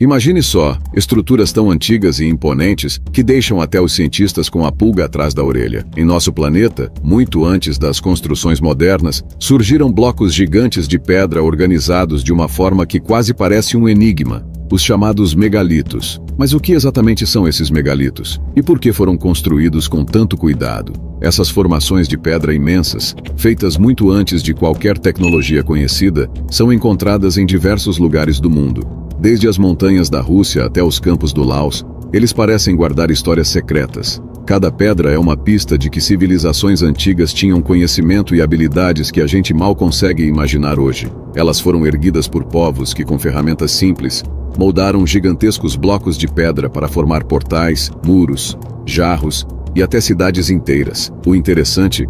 Imagine só, estruturas tão antigas e imponentes que deixam até os cientistas com a pulga atrás da orelha. Em nosso planeta, muito antes das construções modernas, surgiram blocos gigantes de pedra organizados de uma forma que quase parece um enigma, os chamados megalitos. Mas o que exatamente são esses megalitos? E por que foram construídos com tanto cuidado? Essas formações de pedra imensas, feitas muito antes de qualquer tecnologia conhecida, são encontradas em diversos lugares do mundo. Desde as montanhas da Rússia até os campos do Laos, eles parecem guardar histórias secretas. Cada pedra é uma pista de que civilizações antigas tinham conhecimento e habilidades que a gente mal consegue imaginar hoje. Elas foram erguidas por povos que, com ferramentas simples, moldaram gigantescos blocos de pedra para formar portais, muros, jarros e até cidades inteiras. O interessante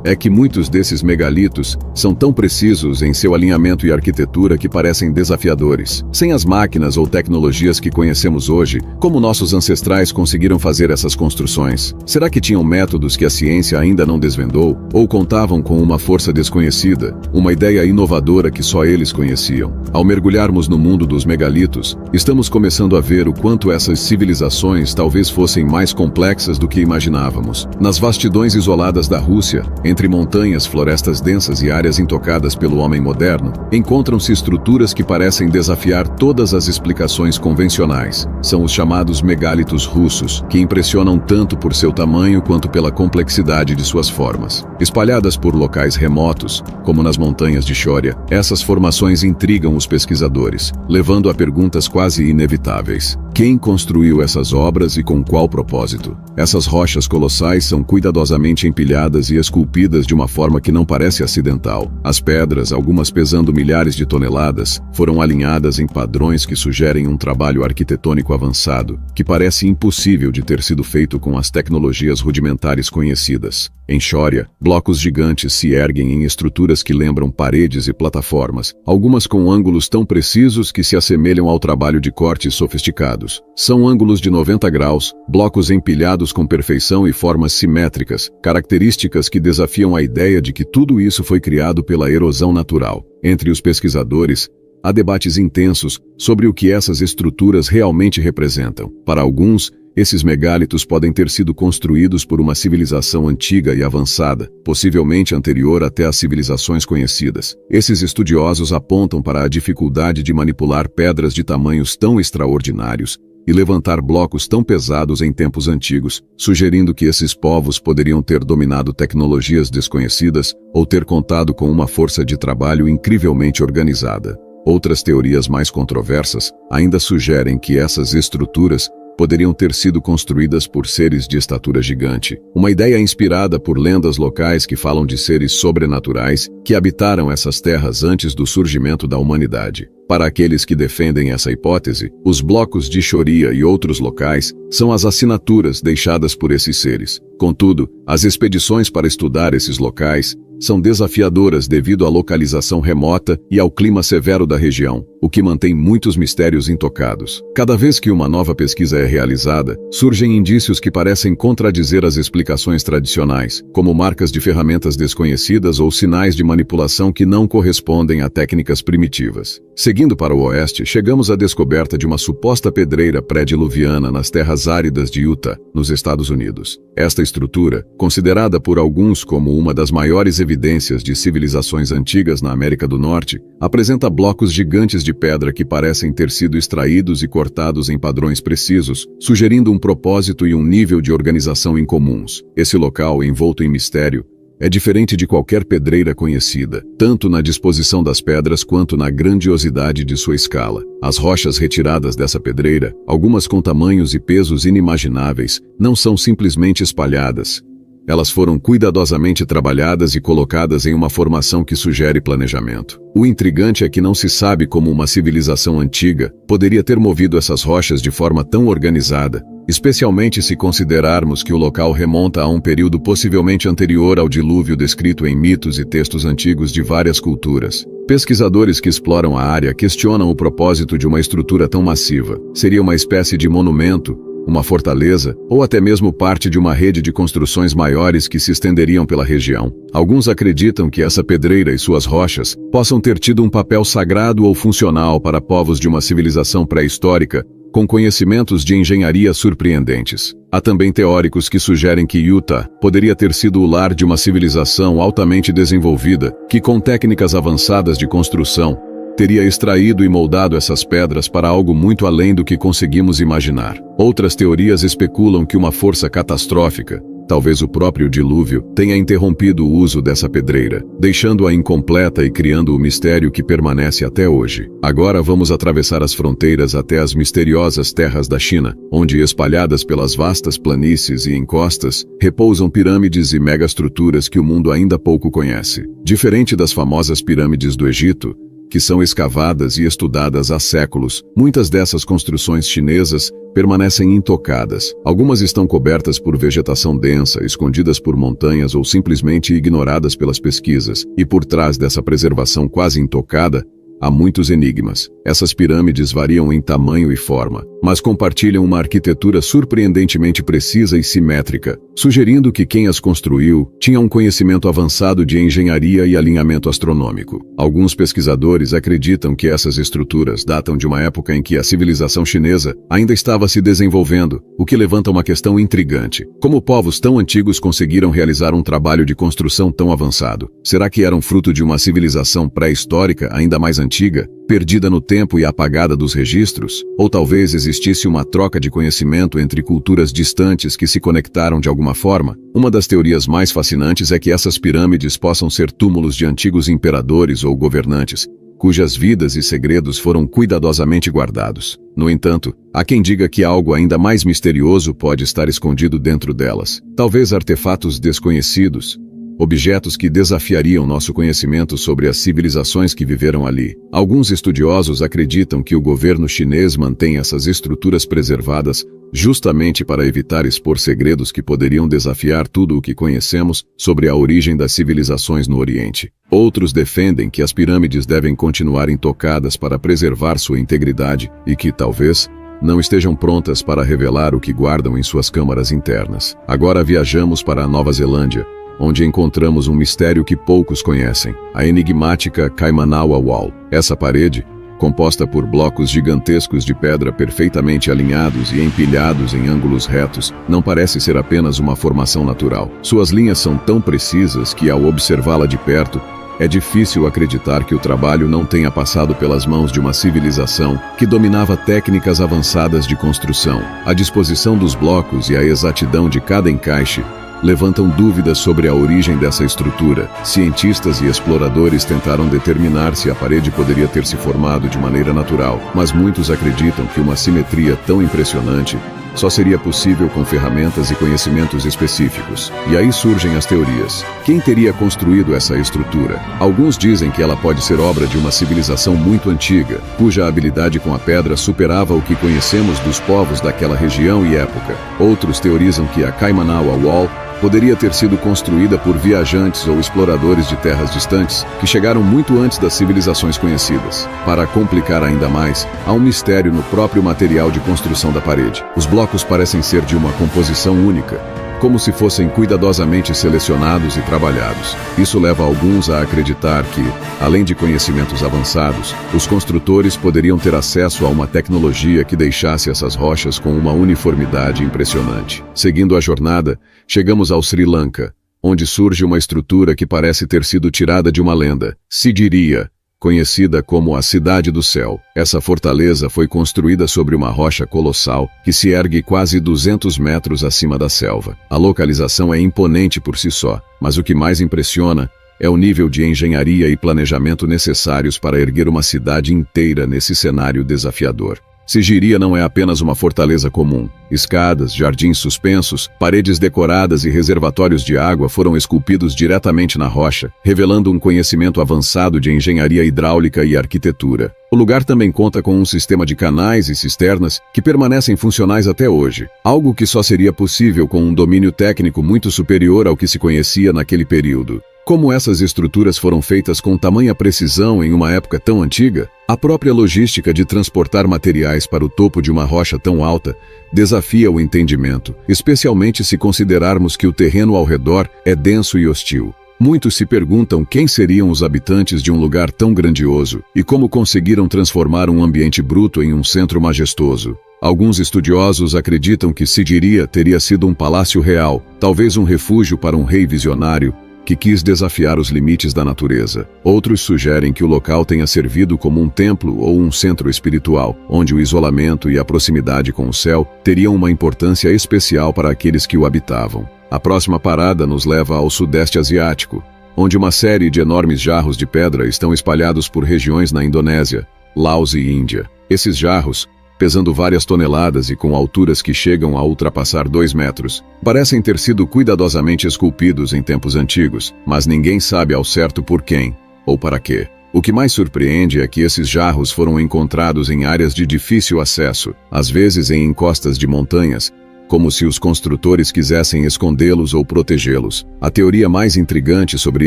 é que muitos desses megalitos são tão precisos em seu alinhamento e arquitetura que parecem desafiadores. Sem as máquinas ou tecnologias que conhecemos hoje, como nossos ancestrais conseguiram fazer essas construções? Será que tinham métodos que a ciência ainda não desvendou? Ou contavam com uma força desconhecida, uma ideia inovadora que só eles conheciam? Ao mergulharmos no mundo dos megalitos, estamos começando a ver o quanto essas civilizações talvez fossem mais complexas do que imaginávamos. Nas vastidões isoladas da Rússia, entre montanhas, florestas densas e áreas intocadas pelo homem moderno, encontram-se estruturas que parecem desafiar todas as explicações convencionais. São os chamados megalitos russos, que impressionam tanto por seu tamanho quanto pela complexidade de suas formas. Espalhadas por locais remotos, como nas montanhas de Chória, essas formações intrigam os pesquisadores, levando a perguntas quase inevitáveis. Quem construiu essas obras e com qual propósito? Essas rochas colossais são cuidadosamente empilhadas e esculpidas de uma forma que não parece acidental. As pedras, algumas pesando milhares de toneladas, foram alinhadas em padrões que sugerem um trabalho arquitetônico avançado, que parece impossível de ter sido feito com as tecnologias rudimentares conhecidas. Em Chória, blocos gigantes se erguem em estruturas que lembram paredes e plataformas, algumas com ângulos tão precisos que se assemelham ao trabalho de cortes sofisticados. São ângulos de 90 graus, blocos empilhados com perfeição e formas simétricas, características que desafiam a ideia de que tudo isso foi criado pela erosão natural. Entre os pesquisadores, há debates intensos sobre o que essas estruturas realmente representam. Para alguns, esses megalitos podem ter sido construídos por uma civilização antiga e avançada, possivelmente anterior até às civilizações conhecidas. Esses estudiosos apontam para a dificuldade de manipular pedras de tamanhos tão extraordinários e levantar blocos tão pesados em tempos antigos, sugerindo que esses povos poderiam ter dominado tecnologias desconhecidas ou ter contado com uma força de trabalho incrivelmente organizada. Outras teorias mais controversas ainda sugerem que essas estruturas poderiam ter sido construídas por seres de estatura gigante, uma ideia inspirada por lendas locais que falam de seres sobrenaturais que habitaram essas terras antes do surgimento da humanidade. Para aqueles que defendem essa hipótese, os blocos de Chória e outros locais são as assinaturas deixadas por esses seres. Contudo, as expedições para estudar esses locais são desafiadoras devido à localização remota e ao clima severo da região, o que mantém muitos mistérios intocados. Cada vez que uma nova pesquisa é realizada, surgem indícios que parecem contradizer as explicações tradicionais, como marcas de ferramentas desconhecidas ou sinais de manipulação que não correspondem a técnicas primitivas. Seguindo para o oeste, chegamos à descoberta de uma suposta pedreira pré-diluviana nas terras áridas de Utah, nos Estados Unidos. Esta estrutura, considerada por alguns como uma das maiores evidências de civilizações antigas na América do Norte, apresenta blocos gigantes de pedra que parecem ter sido extraídos e cortados em padrões precisos, sugerindo um propósito e um nível de organização incomuns. Esse local, envolto em mistério, é diferente de qualquer pedreira conhecida, tanto na disposição das pedras quanto na grandiosidade de sua escala. As rochas retiradas dessa pedreira, algumas com tamanhos e pesos inimagináveis, não são simplesmente espalhadas. Elas foram cuidadosamente trabalhadas e colocadas em uma formação que sugere planejamento. O intrigante é que não se sabe como uma civilização antiga poderia ter movido essas rochas de forma tão organizada, especialmente se considerarmos que o local remonta a um período possivelmente anterior ao dilúvio descrito em mitos e textos antigos de várias culturas. Pesquisadores que exploram a área questionam o propósito de uma estrutura tão massiva. Seria uma espécie de monumento, uma fortaleza ou até mesmo parte de uma rede de construções maiores que se estenderiam pela região. Alguns acreditam que essa pedreira e suas rochas possam ter tido um papel sagrado ou funcional para povos de uma civilização pré-histórica com conhecimentos de engenharia surpreendentes. Há também teóricos que sugerem que Utah poderia ter sido o lar de uma civilização altamente desenvolvida que, com técnicas avançadas de construção, teria extraído e moldado essas pedras para algo muito além do que conseguimos imaginar. Outras teorias especulam que uma força catastrófica, talvez o próprio dilúvio, tenha interrompido o uso dessa pedreira, deixando-a incompleta e criando o mistério que permanece até hoje. Agora vamos atravessar as fronteiras até as misteriosas terras da China, onde, espalhadas pelas vastas planícies e encostas, repousam pirâmides e megaestruturas que o mundo ainda pouco conhece. Diferente das famosas pirâmides do Egito, que são escavadas e estudadas há séculos, muitas dessas construções chinesas permanecem intocadas. Algumas estão cobertas por vegetação densa, escondidas por montanhas ou simplesmente ignoradas pelas pesquisas, e por trás dessa preservação quase intocada, há muitos enigmas. Essas pirâmides variam em tamanho e forma, mas compartilham uma arquitetura surpreendentemente precisa e simétrica, sugerindo que quem as construiu tinha um conhecimento avançado de engenharia e alinhamento astronômico. Alguns pesquisadores acreditam que essas estruturas datam de uma época em que a civilização chinesa ainda estava se desenvolvendo, o que levanta uma questão intrigante. Como povos tão antigos conseguiram realizar um trabalho de construção tão avançado? Será que eram fruto de uma civilização pré-histórica ainda mais antiga, perdida no tempo e apagada dos registros? Ou talvez existisse uma troca de conhecimento entre culturas distantes que se conectaram de alguma forma? Uma das teorias mais fascinantes é que essas pirâmides possam ser túmulos de antigos imperadores ou governantes, cujas vidas e segredos foram cuidadosamente guardados. No entanto, há quem diga que algo ainda mais misterioso pode estar escondido dentro delas. Talvez artefatos desconhecidos, objetos que desafiariam nosso conhecimento sobre as civilizações que viveram ali. Alguns estudiosos acreditam que o governo chinês mantém essas estruturas preservadas justamente para evitar expor segredos que poderiam desafiar tudo o que conhecemos sobre a origem das civilizações no Oriente. Outros defendem que as pirâmides devem continuar intocadas para preservar sua integridade e que, talvez, não estejam prontas para revelar o que guardam em suas câmaras internas. Agora viajamos para a Nova Zelândia, onde encontramos um mistério que poucos conhecem, a enigmática Kaimanawa Wall. Essa parede, composta por blocos gigantescos de pedra perfeitamente alinhados e empilhados em ângulos retos, não parece ser apenas uma formação natural. Suas linhas são tão precisas que, ao observá-la de perto, é difícil acreditar que o trabalho não tenha passado pelas mãos de uma civilização que dominava técnicas avançadas de construção. A disposição dos blocos e a exatidão de cada encaixe levantam dúvidas sobre a origem dessa estrutura. Cientistas e exploradores tentaram determinar se a parede poderia ter se formado de maneira natural, mas muitos acreditam que uma simetria tão impressionante só seria possível com ferramentas e conhecimentos específicos. E aí surgem as teorias. Quem teria construído essa estrutura? Alguns dizem que ela pode ser obra de uma civilização muito antiga, cuja habilidade com a pedra superava o que conhecemos dos povos daquela região e época. Outros teorizam que a Kaimanawa Wall poderia ter sido construída por viajantes ou exploradores de terras distantes que chegaram muito antes das civilizações conhecidas. Para complicar ainda mais, há um mistério no próprio material de construção da parede. Os blocos parecem ser de uma composição única, como se fossem cuidadosamente selecionados e trabalhados. Isso leva alguns a acreditar que, além de conhecimentos avançados, os construtores poderiam ter acesso a uma tecnologia que deixasse essas rochas com uma uniformidade impressionante. Seguindo a jornada, chegamos ao Sri Lanka, onde surge uma estrutura que parece ter sido tirada de uma lenda, Sigiriya, conhecida como a Cidade do Céu. Essa fortaleza foi construída sobre uma rocha colossal que se ergue quase 200 metros acima da selva. A localização é imponente por si só, mas o que mais impressiona é o nível de engenharia e planejamento necessários para erguer uma cidade inteira nesse cenário desafiador. Sigiriya não é apenas uma fortaleza comum. Escadas, jardins suspensos, paredes decoradas e reservatórios de água foram esculpidos diretamente na rocha, revelando um conhecimento avançado de engenharia hidráulica e arquitetura. O lugar também conta com um sistema de canais e cisternas que permanecem funcionais até hoje, algo que só seria possível com um domínio técnico muito superior ao que se conhecia naquele período. Como essas estruturas foram feitas com tamanha precisão em uma época tão antiga, a própria logística de transportar materiais para o topo de uma rocha tão alta desafia o entendimento, especialmente se considerarmos que o terreno ao redor é denso e hostil. Muitos se perguntam quem seriam os habitantes de um lugar tão grandioso e como conseguiram transformar um ambiente bruto em um centro majestoso. Alguns estudiosos acreditam que Sidiria teria sido um palácio real, talvez um refúgio para um rei visionário que quis desafiar os limites da natureza. Outros sugerem que o local tenha servido como um templo ou um centro espiritual, onde o isolamento e a proximidade com o céu teriam uma importância especial para aqueles que o habitavam. A próxima parada nos leva ao Sudeste Asiático, onde uma série de enormes jarros de pedra estão espalhados por regiões na Indonésia, Laos e Índia. Esses jarros, pesando várias toneladas e com alturas que chegam a ultrapassar 2 metros, parecem ter sido cuidadosamente esculpidos em tempos antigos, mas ninguém sabe ao certo por quem ou para quê. O que mais surpreende é que esses jarros foram encontrados em áreas de difícil acesso, às vezes em encostas de montanhas, como se os construtores quisessem escondê-los ou protegê-los. A teoria mais intrigante sobre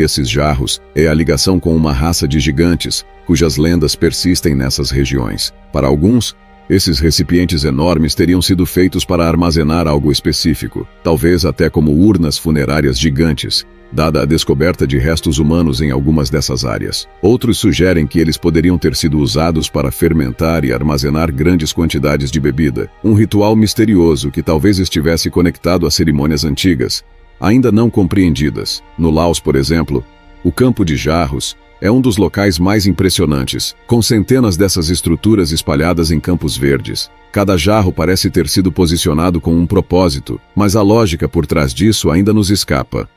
esses jarros é a ligação com uma raça de gigantes, cujas lendas persistem nessas regiões. Para alguns, esses recipientes enormes teriam sido feitos para armazenar algo específico, talvez até como urnas funerárias gigantes, dada a descoberta de restos humanos em algumas dessas áreas. Outros sugerem que eles poderiam ter sido usados para fermentar e armazenar grandes quantidades de bebida, um ritual misterioso que talvez estivesse conectado a cerimônias antigas, ainda não compreendidas. No Laos, por exemplo, o campo de jarros é um dos locais mais impressionantes, com centenas dessas estruturas espalhadas em campos verdes. Cada jarro parece ter sido posicionado com um propósito, mas a lógica por trás disso ainda nos escapa.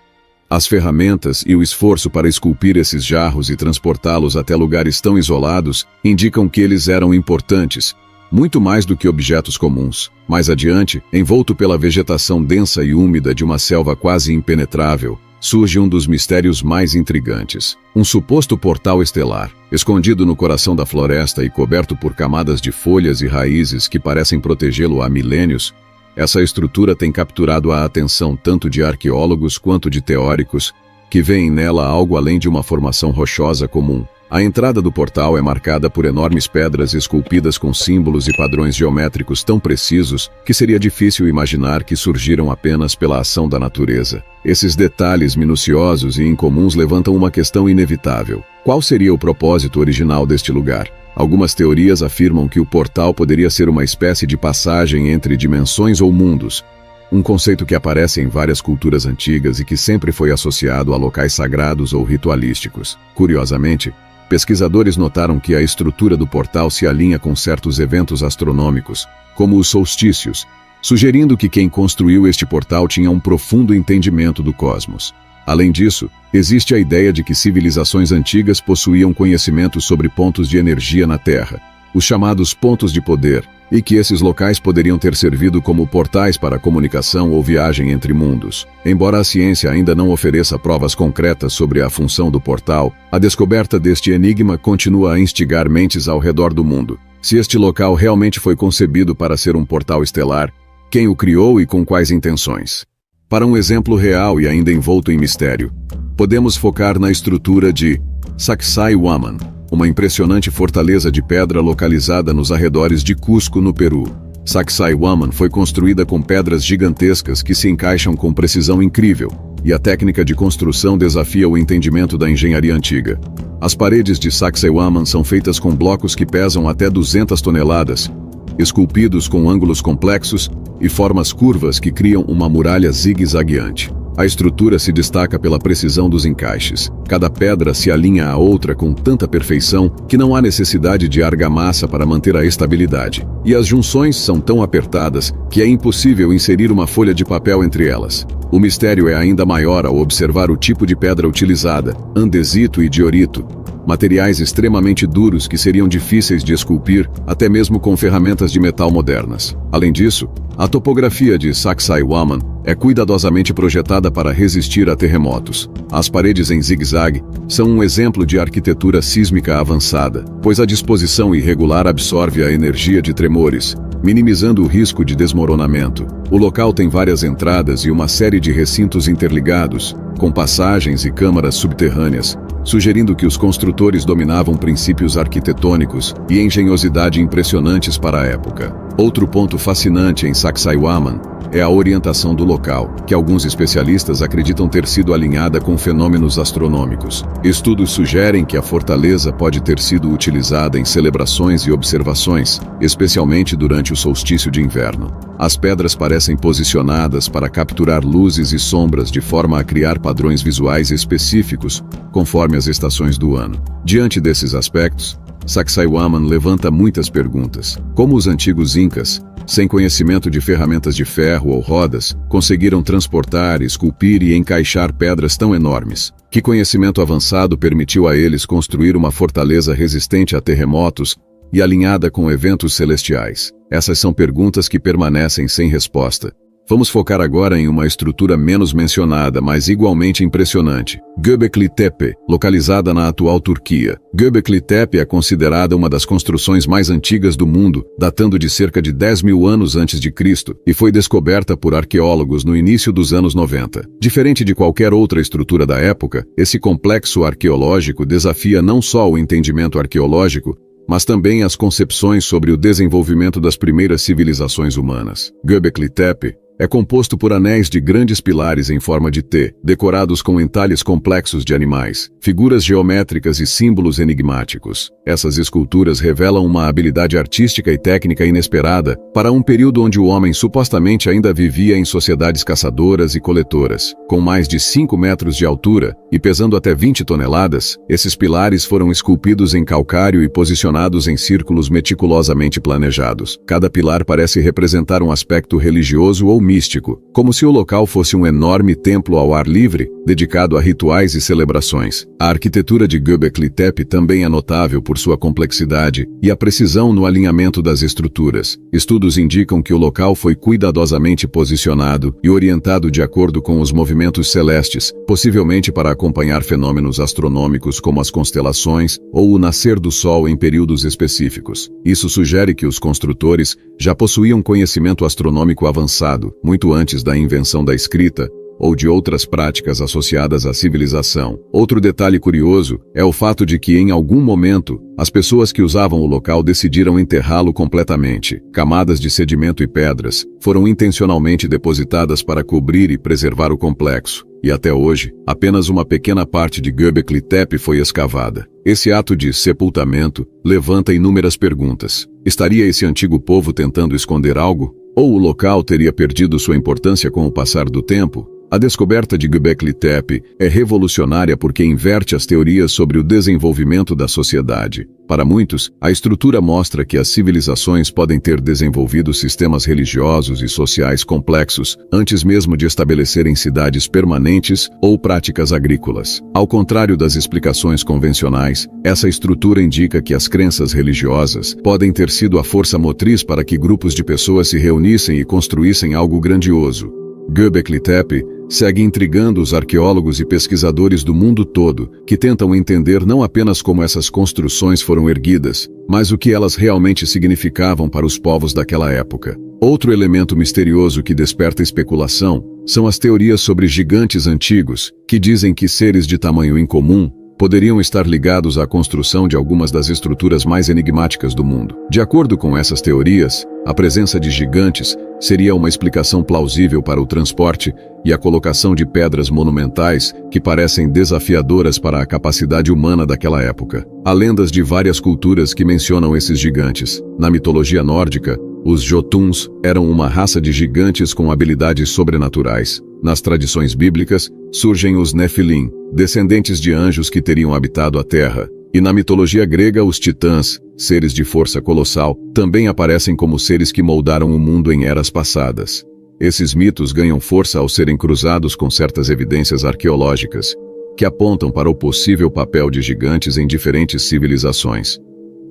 As ferramentas e o esforço para esculpir esses jarros e transportá-los até lugares tão isolados indicam que eles eram importantes, muito mais do que objetos comuns. Mais adiante, envolto pela vegetação densa e úmida de uma selva quase impenetrável, surge um dos mistérios mais intrigantes. Um suposto portal estelar, escondido no coração da floresta e coberto por camadas de folhas e raízes que parecem protegê-lo há milênios, essa estrutura tem capturado a atenção tanto de arqueólogos quanto de teóricos, que veem nela algo além de uma formação rochosa comum. A entrada do portal é marcada por enormes pedras esculpidas com símbolos e padrões geométricos tão precisos que seria difícil imaginar que surgiram apenas pela ação da natureza. Esses detalhes minuciosos e incomuns levantam uma questão inevitável. Qual seria o propósito original deste lugar? Algumas teorias afirmam que o portal poderia ser uma espécie de passagem entre dimensões ou mundos, um conceito que aparece em várias culturas antigas e que sempre foi associado a locais sagrados ou ritualísticos. Curiosamente, pesquisadores notaram que a estrutura do portal se alinha com certos eventos astronômicos, como os solstícios, sugerindo que quem construiu este portal tinha um profundo entendimento do cosmos. Além disso, existe a ideia de que civilizações antigas possuíam conhecimento sobre pontos de energia na Terra, os chamados pontos de poder, e que esses locais poderiam ter servido como portais para comunicação ou viagem entre mundos. Embora a ciência ainda não ofereça provas concretas sobre a função do portal, a descoberta deste enigma continua a instigar mentes ao redor do mundo. Se este local realmente foi concebido para ser um portal estelar, quem o criou e com quais intenções? Para um exemplo real e ainda envolto em mistério, podemos focar na estrutura de Sacsayhuaman, uma impressionante fortaleza de pedra localizada nos arredores de Cusco, no Peru. Sacsayhuaman foi construída com pedras gigantescas que se encaixam com precisão incrível, e a técnica de construção desafia o entendimento da engenharia antiga. As paredes de Sacsayhuaman são feitas com blocos que pesam até 200 toneladas, esculpidos com ângulos complexos e formas curvas que criam uma muralha zigue-zagueante. A estrutura se destaca pela precisão dos encaixes. Cada pedra se alinha à outra com tanta perfeição que não há necessidade de argamassa para manter a estabilidade. E as junções são tão apertadas que é impossível inserir uma folha de papel entre elas. O mistério é ainda maior ao observar o tipo de pedra utilizada, andesito e diorito, materiais extremamente duros que seriam difíceis de esculpir, até mesmo com ferramentas de metal modernas. Além disso, a topografia de Sacsayhuaman é cuidadosamente projetada para resistir a terremotos. As paredes em zigue-zague são um exemplo de arquitetura sísmica avançada, pois a disposição irregular absorve a energia de tremores, minimizando o risco de desmoronamento. O local tem várias entradas e uma série de recintos interligados, com passagens e câmaras subterrâneas, sugerindo que os construtores dominavam princípios arquitetônicos e engenhosidade impressionantes para a época. Outro ponto fascinante em Sacsayhuaman é a orientação do local, que alguns especialistas acreditam ter sido alinhada com fenômenos astronômicos. Estudos sugerem que a fortaleza pode ter sido utilizada em celebrações e observações, especialmente durante o solstício de inverno. As pedras parecem posicionadas para capturar luzes e sombras de forma a criar padrões visuais específicos, conforme as estações do ano. Diante desses aspectos, Sacsayhuaman levanta muitas perguntas. Como os antigos incas, sem conhecimento de ferramentas de ferro ou rodas, conseguiram transportar, esculpir e encaixar pedras tão enormes? Que conhecimento avançado permitiu a eles construir uma fortaleza resistente a terremotos e alinhada com eventos celestiais? Essas são perguntas que permanecem sem resposta. Vamos focar agora em uma estrutura menos mencionada, mas igualmente impressionante. Göbekli Tepe, localizada na atual Turquia. Göbekli Tepe é considerada uma das construções mais antigas do mundo, datando de cerca de 10.000 anos antes de Cristo, e foi descoberta por arqueólogos no início dos anos 90. Diferente de qualquer outra estrutura da época, esse complexo arqueológico desafia não só o entendimento arqueológico, mas também as concepções sobre o desenvolvimento das primeiras civilizações humanas. Göbekli Tepe é composto por anéis de grandes pilares em forma de T, decorados com entalhes complexos de animais, figuras geométricas e símbolos enigmáticos. Essas esculturas revelam uma habilidade artística e técnica inesperada para um período onde o homem supostamente ainda vivia em sociedades caçadoras e coletoras. Com mais de 5 metros de altura e pesando até 20 toneladas, esses pilares foram esculpidos em calcário e posicionados em círculos meticulosamente planejados. Cada pilar parece representar um aspecto religioso ou místico, como se o local fosse um enorme templo ao ar livre, dedicado a rituais e celebrações. A arquitetura de Göbekli Tepe também é notável por sua complexidade e a precisão no alinhamento das estruturas. Estudos indicam que o local foi cuidadosamente posicionado e orientado de acordo com os movimentos celestes, possivelmente para acompanhar fenômenos astronômicos como as constelações ou o nascer do Sol em períodos específicos. Isso sugere que os construtores já possuíam conhecimento astronômico avançado, muito antes da invenção da escrita ou de outras práticas associadas à civilização. Outro detalhe curioso é o fato de que, em algum momento, as pessoas que usavam o local decidiram enterrá-lo completamente. Camadas de sedimento e pedras foram intencionalmente depositadas para cobrir e preservar o complexo. E até hoje, apenas uma pequena parte de Göbekli Tepe foi escavada. Esse ato de sepultamento levanta inúmeras perguntas. Estaria esse antigo povo tentando esconder algo? Ou o local teria perdido sua importância com o passar do tempo? A descoberta de Göbekli Tepe é revolucionária porque inverte as teorias sobre o desenvolvimento da sociedade. Para muitos, a estrutura mostra que as civilizações podem ter desenvolvido sistemas religiosos e sociais complexos antes mesmo de estabelecerem cidades permanentes ou práticas agrícolas. Ao contrário das explicações convencionais, essa estrutura indica que as crenças religiosas podem ter sido a força motriz para que grupos de pessoas se reunissem e construíssem algo grandioso. Göbekli Tepe segue intrigando os arqueólogos e pesquisadores do mundo todo, que tentam entender não apenas como essas construções foram erguidas, mas o que elas realmente significavam para os povos daquela época. Outro elemento misterioso que desperta especulação são as teorias sobre gigantes antigos, que dizem que seres de tamanho incomum poderiam estar ligados à construção de algumas das estruturas mais enigmáticas do mundo. De acordo com essas teorias, a presença de gigantes seria uma explicação plausível para o transporte e a colocação de pedras monumentais que parecem desafiadoras para a capacidade humana daquela época. Há lendas de várias culturas que mencionam esses gigantes. Na mitologia nórdica, os Jotuns eram uma raça de gigantes com habilidades sobrenaturais. Nas tradições bíblicas, surgem os Nefilim, descendentes de anjos que teriam habitado a terra. E na mitologia grega, os titãs, seres de força colossal, também aparecem como seres que moldaram o mundo em eras passadas. Esses mitos ganham força ao serem cruzados com certas evidências arqueológicas, que apontam para o possível papel de gigantes em diferentes civilizações.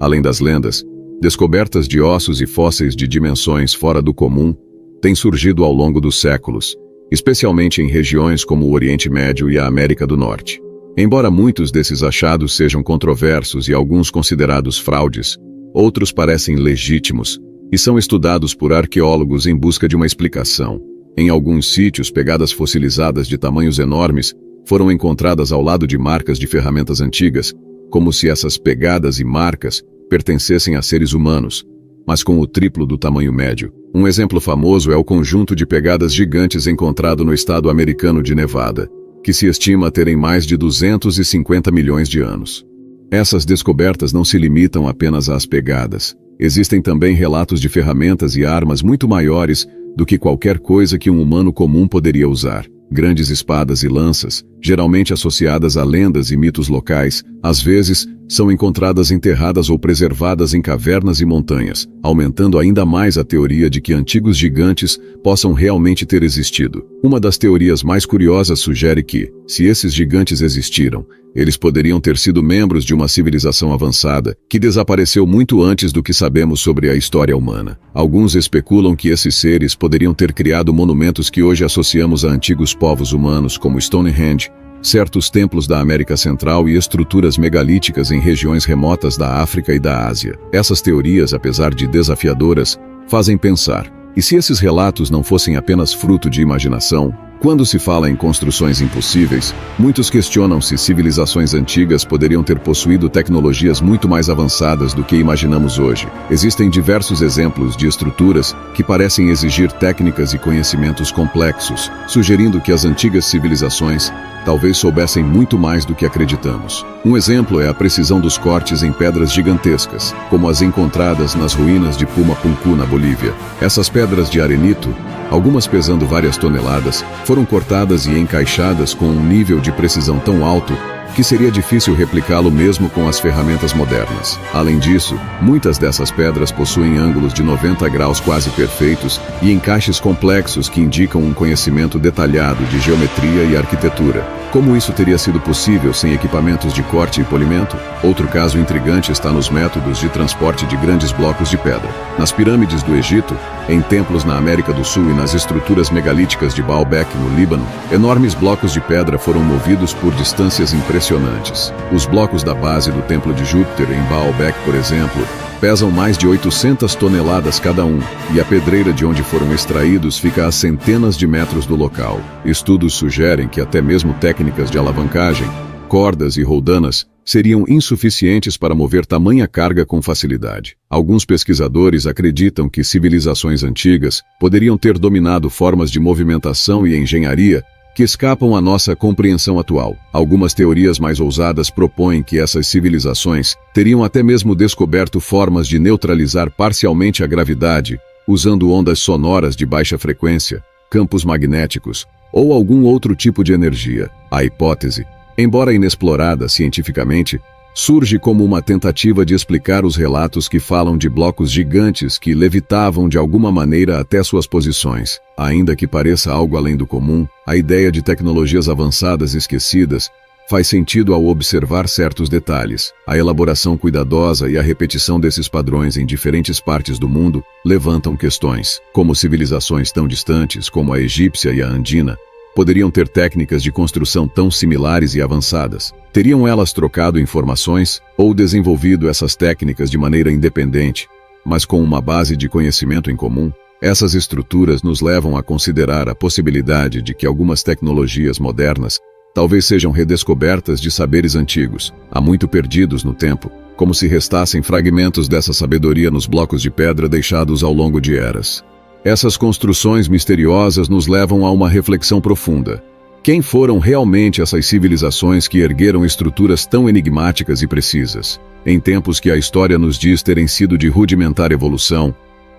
Além das lendas, descobertas de ossos e fósseis de dimensões fora do comum têm surgido ao longo dos séculos, especialmente em regiões como o Oriente Médio e a América do Norte. Embora muitos desses achados sejam controversos e alguns considerados fraudes, outros parecem legítimos e são estudados por arqueólogos em busca de uma explicação. Em alguns sítios, pegadas fossilizadas de tamanhos enormes foram encontradas ao lado de marcas de ferramentas antigas, como se essas pegadas e marcas pertencessem a seres humanos, mas com o triplo do tamanho médio. Um exemplo famoso é o conjunto de pegadas gigantes encontrado no estado americano de Nevada, que se estima terem mais de 250 milhões de anos. Essas descobertas não se limitam apenas às pegadas. Existem também relatos de ferramentas e armas muito maiores do que qualquer coisa que um humano comum poderia usar. Grandes espadas e lanças, geralmente associadas a lendas e mitos locais, às vezes, são encontradas enterradas ou preservadas em cavernas e montanhas, aumentando ainda mais a teoria de que antigos gigantes possam realmente ter existido. Uma das teorias mais curiosas sugere que, se esses gigantes existiram, eles poderiam ter sido membros de uma civilização avançada, que desapareceu muito antes do que sabemos sobre a história humana. Alguns especulam que esses seres poderiam ter criado monumentos que hoje associamos a antigos povos humanos, como Stonehenge, certos templos da América Central e estruturas megalíticas em regiões remotas da África e da Ásia. Essas teorias, apesar de desafiadoras, fazem pensar: e se esses relatos não fossem apenas fruto de imaginação? Quando se fala em construções impossíveis, muitos questionam se civilizações antigas poderiam ter possuído tecnologias muito mais avançadas do que imaginamos hoje. Existem diversos exemplos de estruturas que parecem exigir técnicas e conhecimentos complexos, sugerindo que as antigas civilizações talvez soubessem muito mais do que acreditamos. Um exemplo é a precisão dos cortes em pedras gigantescas, como as encontradas nas ruínas de Pumapunku, na Bolívia. Essas pedras de arenito, algumas pesando várias toneladas, foram cortadas e encaixadas com um nível de precisão tão alto que seria difícil replicá-lo mesmo com as ferramentas modernas. Além disso, muitas dessas pedras possuem ângulos de 90 graus quase perfeitos e encaixes complexos que indicam um conhecimento detalhado de geometria e arquitetura. Como isso teria sido possível sem equipamentos de corte e polimento? Outro caso intrigante está nos métodos de transporte de grandes blocos de pedra. Nas pirâmides do Egito, em templos na América do Sul e nas estruturas megalíticas de Baalbek, no Líbano, enormes blocos de pedra foram movidos por distâncias impressionantes. Os blocos da base do Templo de Júpiter, em Baalbek, por exemplo, pesam mais de 800 toneladas cada um, e a pedreira de onde foram extraídos fica a centenas de metros do local. Estudos sugerem que até mesmo técnicas de alavancagem, cordas e roldanas seriam insuficientes para mover tamanha carga com facilidade. Alguns pesquisadores acreditam que civilizações antigas poderiam ter dominado formas de movimentação e engenharia que escapam à nossa compreensão atual. Algumas teorias mais ousadas propõem que essas civilizações teriam até mesmo descoberto formas de neutralizar parcialmente a gravidade, usando ondas sonoras de baixa frequência, campos magnéticos ou algum outro tipo de energia. A hipótese, embora inexplorada cientificamente, surge como uma tentativa de explicar os relatos que falam de blocos gigantes que levitavam de alguma maneira até suas posições. Ainda que pareça algo além do comum, a ideia de tecnologias avançadas esquecidas faz sentido ao observar certos detalhes. A elaboração cuidadosa e a repetição desses padrões em diferentes partes do mundo levantam questões, como civilizações tão distantes como a egípcia e a andina poderiam ter técnicas de construção tão similares e avançadas. Teriam elas trocado informações ou desenvolvido essas técnicas de maneira independente, mas com uma base de conhecimento em comum? Essas estruturas nos levam a considerar a possibilidade de que algumas tecnologias modernas talvez sejam redescobertas de saberes antigos, há muito perdidos no tempo, como se restassem fragmentos dessa sabedoria nos blocos de pedra deixados ao longo de eras. Essas construções misteriosas nos levam a uma reflexão profunda. Quem foram realmente essas civilizações que ergueram estruturas tão enigmáticas e precisas? Em tempos que a história nos diz terem sido de rudimentar evolução,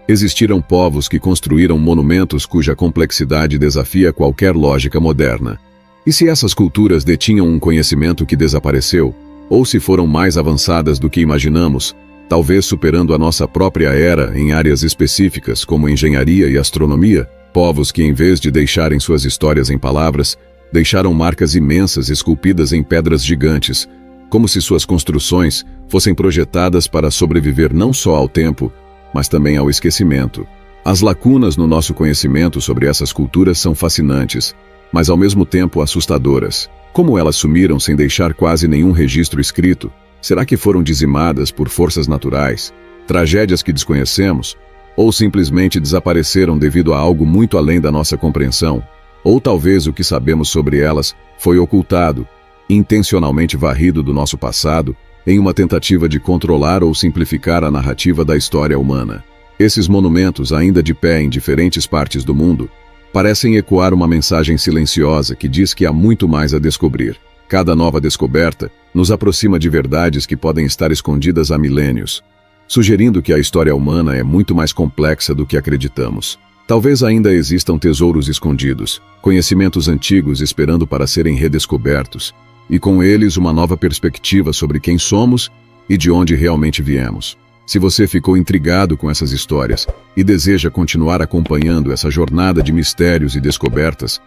existiram povos que construíram monumentos cuja complexidade desafia qualquer lógica moderna. E se essas culturas detinham um conhecimento que desapareceu, ou se foram mais avançadas do que imaginamos, talvez superando a nossa própria era em áreas específicas como engenharia e astronomia, povos que, em vez de deixarem suas histórias em palavras, deixaram marcas imensas esculpidas em pedras gigantes, como se suas construções fossem projetadas para sobreviver não só ao tempo, mas também ao esquecimento. As lacunas no nosso conhecimento sobre essas culturas são fascinantes, mas ao mesmo tempo assustadoras. Como elas sumiram sem deixar quase nenhum registro escrito? Será que foram dizimadas por forças naturais, tragédias que desconhecemos, ou simplesmente desapareceram devido a algo muito além da nossa compreensão? Ou talvez o que sabemos sobre elas foi ocultado, intencionalmente varrido do nosso passado, em uma tentativa de controlar ou simplificar a narrativa da história humana. Esses monumentos, ainda de pé em diferentes partes do mundo, parecem ecoar uma mensagem silenciosa que diz que há muito mais a descobrir. Cada nova descoberta nos aproxima de verdades que podem estar escondidas há milênios, sugerindo que a história humana é muito mais complexa do que acreditamos. Talvez ainda existam tesouros escondidos, conhecimentos antigos esperando para serem redescobertos, e com eles uma nova perspectiva sobre quem somos e de onde realmente viemos. Se você ficou intrigado com essas histórias e deseja continuar acompanhando essa jornada de mistérios e descobertas,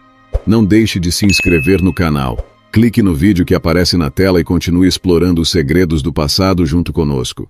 não deixe de se inscrever no canal. Clique no vídeo que aparece na tela e continue explorando os segredos do passado junto conosco.